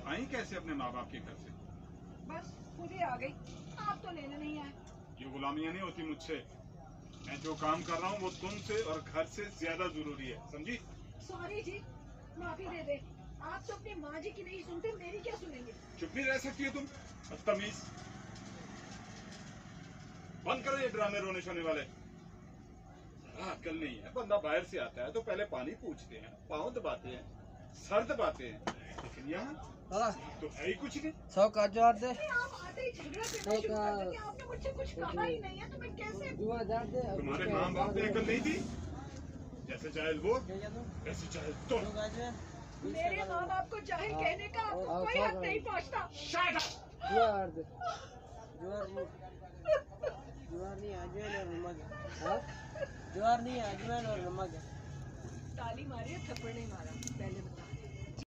आई कैसे अपने माँ बाप के घर से? बस खुद ही आ गई, आप तो लेने नहीं आए। ये गुलामियां नहीं होती मुझसे। मैं जो काम कर रहा हूँ वो तुमसे और घर से ज्यादा जरूरी है, समझी? सॉरी जी, माफी दे दे। आप तो अपनी माँ जी की नहीं सुनते, मेरी क्या सुनेंगे? चुप नहीं रह सकती हो तुम, बदतमीज। बंद करो ये ड्रामे रोने शोने वाले। अक्ल नहीं है, बंदा बाहर से आता है तो पहले पानी पूछते हैं, पाँव दबाते हैं, सर दबाते हैं, लेकिन यहाँ तो है ही कुछ नहीं। 100 काजू आर दे। आप आते ही झगड़ा करना शुरू कर देते हैं। आपने मुझसे कुछ कहा ही नहीं है तो मैं कैसे? तुम्हारे माँ बाप में अकल नहीं थी? जैसे चाहे वो वैसे चाहे तुम। मेरे माँ बाप को जाहिल कहने का आपको कोई हक नहीं पहुँचता। Shut up! जुआर दे। जुआर नहीं, अजवाइन और नमक है। जुआर नहीं, अजवाइन और नमक है। ताली मारी है, थप्पड़ नहीं मारा। पहले